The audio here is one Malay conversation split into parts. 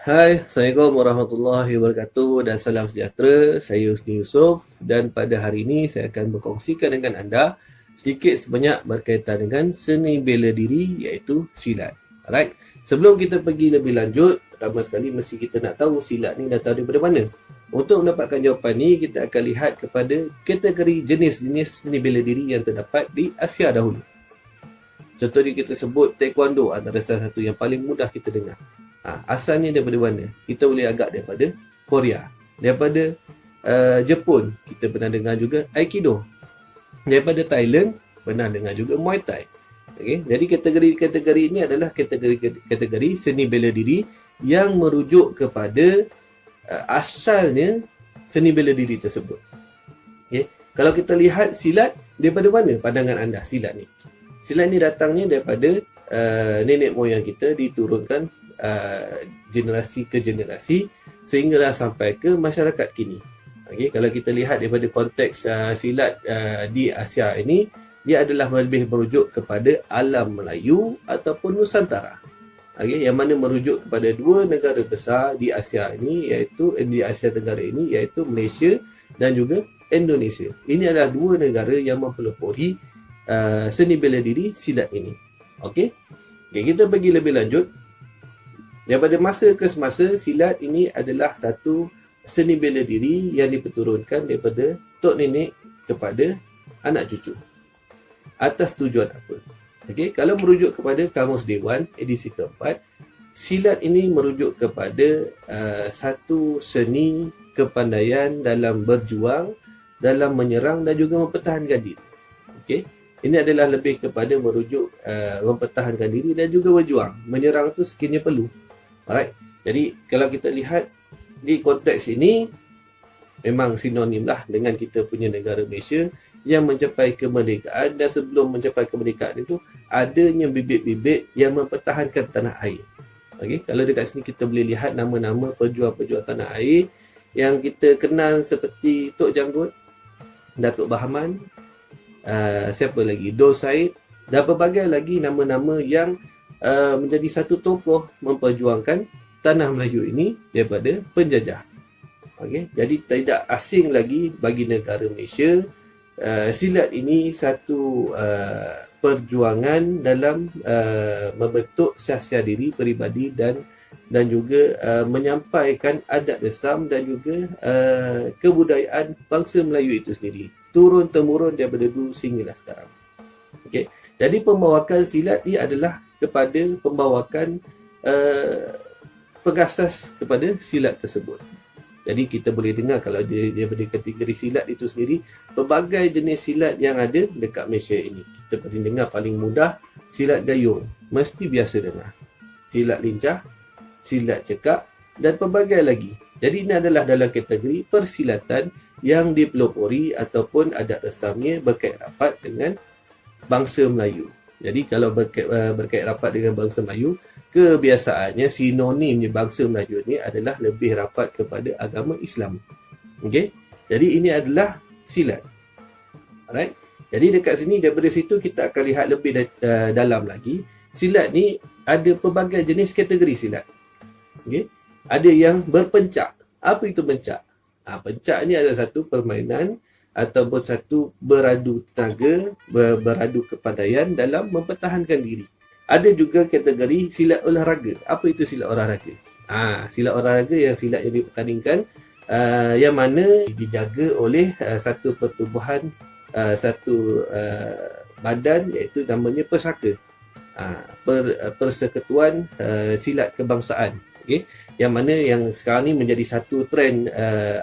Hai, Assalamualaikum warahmatullahi wabarakatuh dan salam sejahtera. Saya Husni Yusof dan pada hari ini saya akan berkongsikan dengan anda sedikit sebanyak berkaitan dengan seni bela diri iaitu silat. Alright, sebelum kita pergi lebih lanjut, pertama sekali mesti kita nak tahu silat ni datang daripada mana. Untuk mendapatkan jawapan ni, kita akan lihat kepada kategori jenis-jenis seni bela diri yang terdapat di Asia dahulu. Contohnya kita sebut taekwondo antara salah satu yang paling mudah kita dengar. Asalnya daripada mana? Kita boleh agak daripada Korea. Daripada Jepun, kita pernah dengar juga Aikido. Daripada Thailand, pernah dengar juga Muay Thai. Okay? Jadi kategori-kategori ini adalah kategori seni bela diri yang merujuk kepada asalnya seni bela diri tersebut. Okay? Kalau kita lihat silat, daripada mana pandangan anda silat ni? Silat ni datangnya daripada nenek moyang kita, diturunkan generasi ke generasi sehinggalah sampai ke masyarakat kini. Okay, kalau kita lihat daripada konteks silat di Asia ini, dia adalah lebih merujuk kepada alam Melayu ataupun Nusantara. Okay, yang mana merujuk kepada dua negara besar di Asia ini, iaitu di Asia Tenggara ini, iaitu Malaysia dan juga Indonesia. Ini adalah dua negara yang mempelopori seni bela diri silat ini. Okey. Okay, kita pergi lebih lanjut. Daripada masa ke semasa, silat ini adalah satu seni bela diri yang diperturunkan daripada tok nenek kepada anak cucu. Atas tujuan apa? Okey, kalau merujuk kepada Kamus Dewan edisi keempat, silat ini merujuk kepada satu seni kepandaian dalam berjuang, dalam menyerang dan juga mempertahankan diri. Okey. Ini adalah lebih kepada merujuk mempertahankan diri dan juga berjuang. Menyerang tu sekiranya perlu. Alright. Jadi kalau kita lihat di konteks ini, memang sinonim lah dengan kita punya negara Malaysia yang mencapai kemerdekaan, dan sebelum mencapai kemerdekaan itu adanya bibit-bibit yang mempertahankan tanah air. Okay. Kalau dekat sini kita boleh lihat nama-nama pejuang-pejuang tanah air yang kita kenal seperti Tok Janggut, Datuk Bahaman, siapa lagi, Dor Said dan pelbagai lagi nama-nama yang menjadi satu tokoh memperjuangkan tanah Melayu ini daripada penjajah. Okay. Jadi tidak asing lagi bagi negara Malaysia, silat ini satu perjuangan dalam membentuk siasat diri peribadi dan juga menyampaikan adat resam dan juga kebudayaan bangsa Melayu itu sendiri, turun-temurun daripada dulu sehinggalah sekarang. Okay. Jadi pembawakan silat ini adalah kepada pembawakan pengasas kepada silat tersebut. Jadi kita boleh dengar kalau dia daripada kategori silat itu sendiri, pelbagai jenis silat yang ada dekat Malaysia ini. Kita boleh dengar paling mudah, silat gayung, mesti biasa dengar. Silat lincah, silat cekak dan pelbagai lagi. Jadi ini adalah dalam kategori persilatan yang dipelopori ataupun adat resamnya berkait rapat dengan bangsa Melayu. Jadi kalau berkait rapat dengan bangsa Melayu, kebiasaannya sinonimnya bangsa Melayu ini adalah lebih rapat kepada agama Islam. Okey. Jadi ini adalah silat. Alright. Jadi dekat sini, daripada situ kita akan lihat lebih dalam lagi. Silat ni ada pelbagai jenis kategori silat. Okey. Ada yang berpencak. Apa itu pencak? Pencak ni adalah satu permainan ataupun satu beradu tenaga, beradu kepandaian dalam mempertahankan diri. Ada juga kategori silat olahraga. Apa itu silat olahraga? Silat olahraga yang silat yang dipertandingkan, yang mana dijaga oleh satu pertubuhan, satu badan, iaitu namanya persaka. Persekutuan silat kebangsaan. Okay? Yang mana yang sekarang ni menjadi satu trend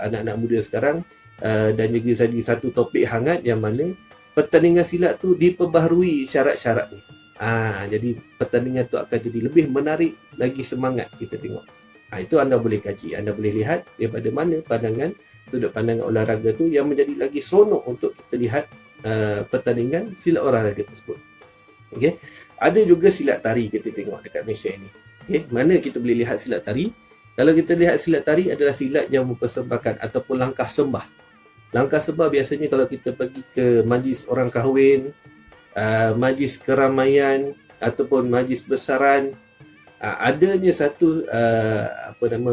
anak-anak muda sekarang, dan juga jadi satu topik hangat yang mana pertandingan silat tu diperbaharui syarat-syarat ni. Jadi pertandingan tu akan jadi lebih menarik, lagi semangat kita tengok. Itu anda boleh kaji, anda boleh lihat daripada mana sudut pandangan olahraga tu yang menjadi lagi seronok untuk kita lihat pertandingan silat olahraga tersebut. Okay. Ada juga silat tari kita tengok dekat Malaysia ini. Okay. Mana kita boleh lihat silat tari? Kalau kita lihat silat tari adalah silat yang mempersembahkan ataupun langkah sembah. Langkah sembah biasanya kalau kita pergi ke majlis orang kahwin, majlis keramaian ataupun majlis besaran, adanya satu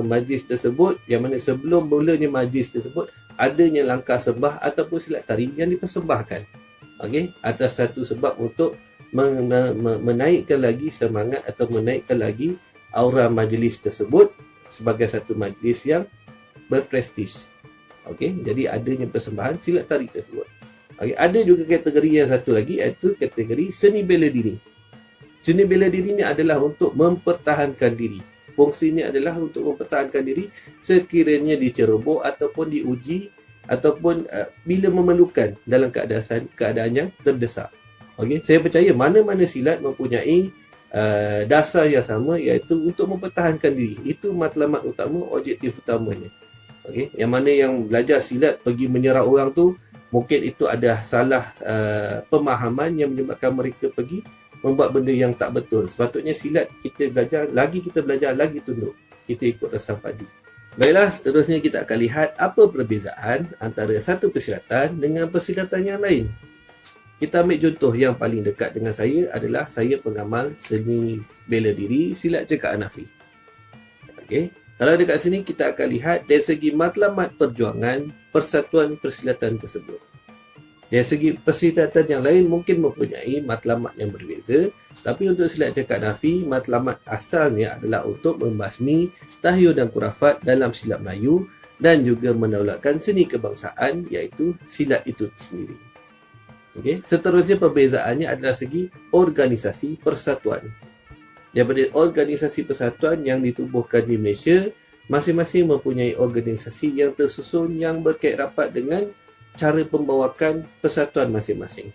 majlis tersebut, yang mana sebelum mulanya majlis tersebut adanya langkah sembah ataupun silat tari yang dipersembahkan, okey, atas satu sebab untuk menaikkan lagi semangat atau menaikkan lagi aura majlis tersebut sebagai satu majlis yang berprestij. Okey, jadi adanya persembahan silat tari tersebut. Okey, ada juga kategori yang satu lagi, iaitu kategori seni bela diri. Seni bela diri ini adalah untuk mempertahankan diri. Fungsinya adalah untuk mempertahankan diri sekiranya diceroboh ataupun diuji ataupun bila memerlukan dalam keadaan yang terdesak. Okey, saya percaya mana-mana silat mempunyai dasar yang sama, iaitu untuk mempertahankan diri. Itu matlamat utama, objektif utamanya. Okay. Yang mana yang belajar silat pergi menyerang orang tu, mungkin itu ada salah pemahaman yang menyebabkan mereka pergi membuat benda yang tak betul. Sepatutnya silat kita belajar, lagi tunduk, kita ikut resam padi. Baiklah, seterusnya kita akan lihat apa perbezaan antara satu persilatan dengan persilatan yang lain. Kita ambil contoh yang paling dekat dengan saya adalah saya pengamal seni bela diri silat cekak Hanafi. Okey. Kalau dekat sini kita akan lihat dari segi matlamat perjuangan persatuan persilatan tersebut. Dari segi persilatan yang lain mungkin mempunyai matlamat yang berbeza, tapi untuk silat cekak Hanafi, matlamat asalnya adalah untuk membasmi tahyul dan khurafat dalam silat Melayu dan juga mendaulatkan seni kebangsaan, iaitu silat itu sendiri. Okay. Seterusnya perbezaannya adalah segi organisasi persatuan. Daripada organisasi persatuan yang ditubuhkan di Malaysia, masing-masing mempunyai organisasi yang tersusun yang berkait rapat dengan cara pembawakan persatuan masing-masing.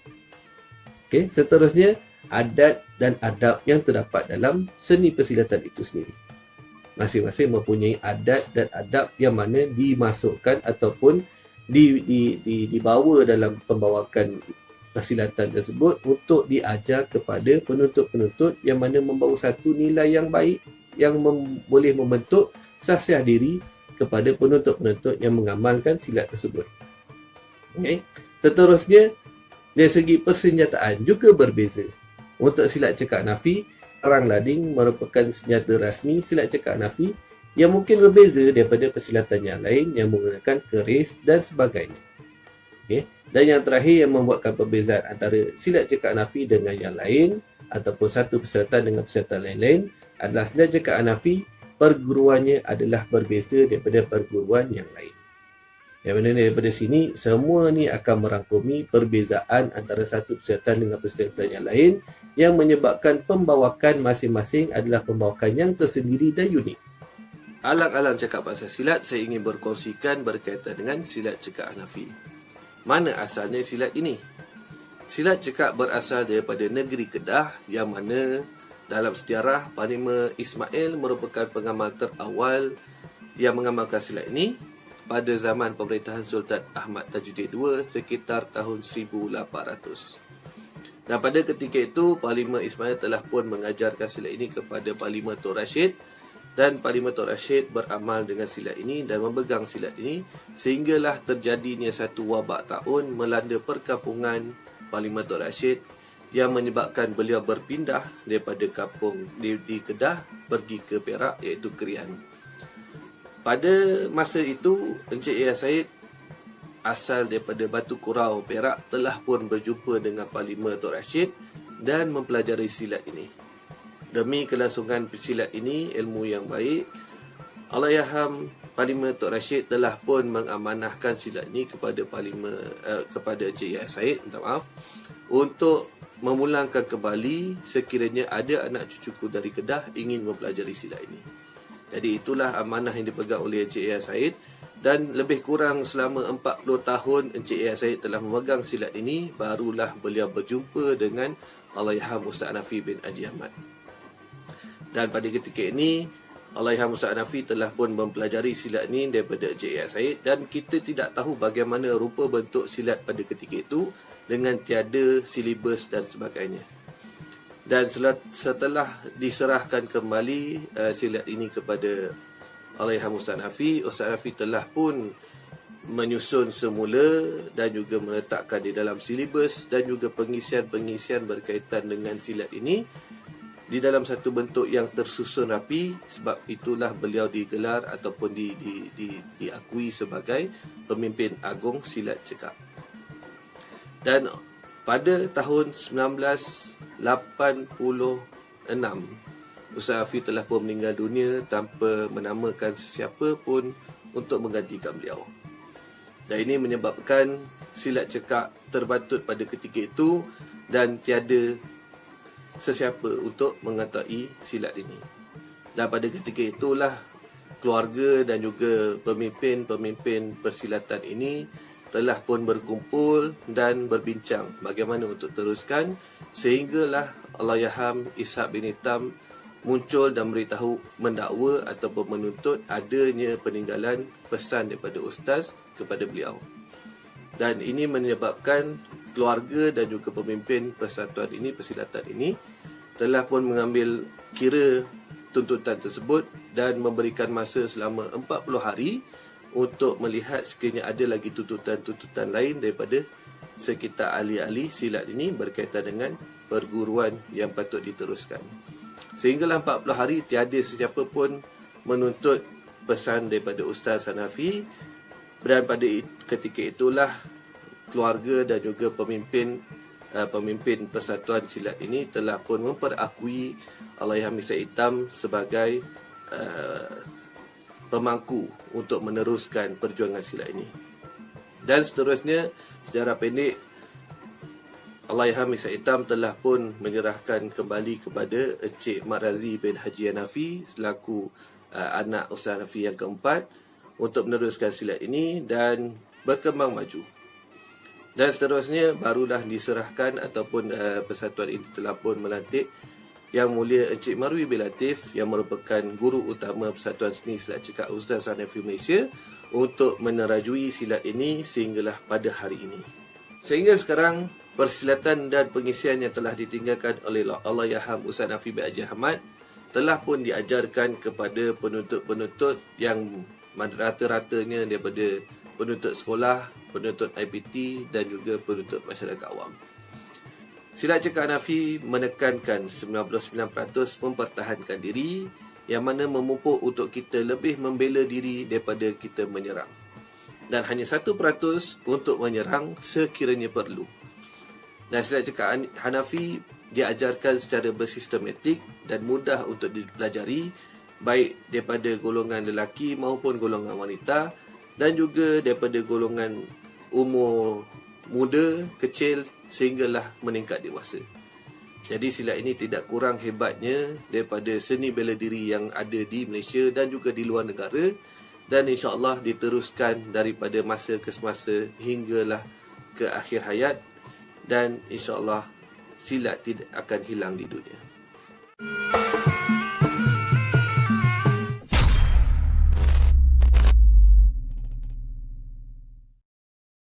Okay. Seterusnya, adat dan adab yang terdapat dalam seni persilatan itu sendiri. Masing-masing mempunyai adat dan adab yang mana dimasukkan ataupun dibawa dalam pembawakan persilatan tersebut untuk diajar kepada penuntut-penuntut yang mana membawa satu nilai yang baik yang boleh membentuk sasiah diri kepada penuntut-penuntut yang mengamalkan silat tersebut. Okay. Seterusnya, dari segi persenjataan juga berbeza. Untuk silat cekak Hanafi, perang lading merupakan senjata rasmi silat cekak Hanafi yang mungkin berbeza daripada persilatan yang lain yang menggunakan keris dan sebagainya. Okay. Dan yang terakhir yang membuatkan perbezaan antara silat cekak Hanafi dengan yang lain ataupun satu persilatan dengan persilatan lain-lain adalah silat cekak Hanafi, perguruannya adalah berbeza daripada perguruan yang lain. Yang mana daripada sini, semua ni akan merangkumi perbezaan antara satu persilatan dengan persilatan yang lain yang menyebabkan pembawakan masing-masing adalah pembawakan yang tersendiri dan unik. Alang-alang cakap pasal silat, saya ingin berkongsikan berkaitan dengan silat cekak Hanafi. Mana asalnya silat ini? Silat cekak berasal daripada negeri Kedah yang mana dalam sejarah Panglima Ismail merupakan pengamal terawal yang mengamalkan silat ini pada zaman pemerintahan Sultan Ahmad Tajuddin II sekitar tahun 1800. Dan pada ketika itu Panglima Ismail telah pun mengajarkan silat ini kepada Panglima Tok Rashid, dan Panglima Tok Rashid beramal dengan silat ini dan memegang silat ini sehinggalah terjadinya satu wabak taun melanda perkampungan Panglima Tok Rashid yang menyebabkan beliau berpindah daripada kampung di Kedah pergi ke Perak, iaitu Krian. Pada masa itu, Encik Yahya Said asal daripada Batu Kurau, Perak telah pun berjumpa dengan Panglima Tok Rashid dan mempelajari silat ini. Demi kelangsungan silat ini, ilmu yang baik, Allahyarham Panglima Tok Rashid telah pun mengamanahkan silat ini kepada kepada Encik Yahya Said, untuk memulangkan kembali sekiranya ada anak cucuku dari Kedah ingin mempelajari silat ini. Jadi itulah amanah yang dipegang oleh Encik Yahya Said, dan lebih kurang selama 40 tahun Encik Yahya Said telah memegang silat ini, barulah beliau berjumpa dengan Allahyarham Ustaz Hanafi bin Haji Ahmad. Dan pada ketika ini, Allahyarham Ustaz Hanafi telah pun mempelajari silat ini daripada Encik Yahya Said, dan kita tidak tahu bagaimana rupa bentuk silat pada ketika itu dengan tiada silibus dan sebagainya. Dan setelah diserahkan kembali silat ini kepada Allahyarham Ustaz Hanafi telah pun menyusun semula dan juga meletakkan di dalam silibus dan juga pengisian-pengisian berkaitan dengan silat ini di dalam satu bentuk yang tersusun rapi. Sebab itulah beliau digelar ataupun diakui sebagai pemimpin agung silat cekak. Dan pada tahun 1986, Ustaz Hanafi telah pun meninggal dunia tanpa menamakan sesiapa pun untuk menggantikan beliau. Dan ini menyebabkan silat cekak terbatut pada ketika itu dan tiada sesiapa untuk mengatai silat ini. Dan pada ketika itulah keluarga dan juga pemimpin-pemimpin persilatan ini telah pun berkumpul dan berbincang bagaimana untuk teruskan, sehinggalah Allahyarham Ishaq bin Hitam muncul dan beritahu, mendakwa ataupun menuntut adanya peninggalan pesan daripada ustaz kepada beliau. Dan ini menyebabkan keluarga dan juga pemimpin persatuan ini, persilatan ini telah pun mengambil kira tuntutan tersebut dan memberikan masa selama 40 hari untuk melihat sekiranya ada lagi tuntutan-tuntutan lain daripada sekitar ahli-ahli silat ini berkaitan dengan perguruan yang patut diteruskan. Sehinggalah 40 hari tiada sesiapa pun menuntut pesan daripada Ustaz Hanafi, dan pada ketika itulah keluarga dan juga pemimpin persatuan silat ini telah pun memperakui Allahyarham Ishaq Hitam sebagai pemangku untuk meneruskan perjuangan silat ini. Dan seterusnya, sejarah pendek, Allahyarham Ishaq Hitam telah pun menyerahkan kembali kepada Encik Mat Razi bin Haji Hanafi selaku anak Ustaz Hanafi yang keempat untuk meneruskan silat ini dan berkembang maju. Dan seterusnya barulah diserahkan ataupun persatuan ini telah pun melantik Yang Mulia Encik Marwi bin Latif yang merupakan guru utama Persatuan Seni Silat Cekak Ustaz Hanafi Malaysia untuk menerajui silat ini sehinggalah pada hari ini. Sehingga sekarang persilatan dan pengisian yang telah ditinggalkan oleh Allahyarham Ustaz Hanafi bin Haji Ahmad telah pun diajarkan kepada penuntut-penuntut yang rata-ratanya daripada penuntut sekolah, penuntut IPT dan juga penuntut masyarakat awam. Silat cekak Hanafi menekankan 99% mempertahankan diri, yang mana memupuk untuk kita lebih membela diri daripada kita menyerang. Dan hanya 1% untuk menyerang sekiranya perlu. Dan silat cekak Hanafi diajarkan secara bersistematik dan mudah untuk dipelajari, baik daripada golongan lelaki maupun golongan wanita, dan juga daripada golongan umur muda, kecil sehinggalah meningkat dewasa. Jadi silat ini tidak kurang hebatnya daripada seni bela diri yang ada di Malaysia dan juga di luar negara, dan insya-Allah diteruskan daripada masa ke semasa hinggalah ke akhir hayat, dan insya-Allah silat tidak akan hilang di dunia.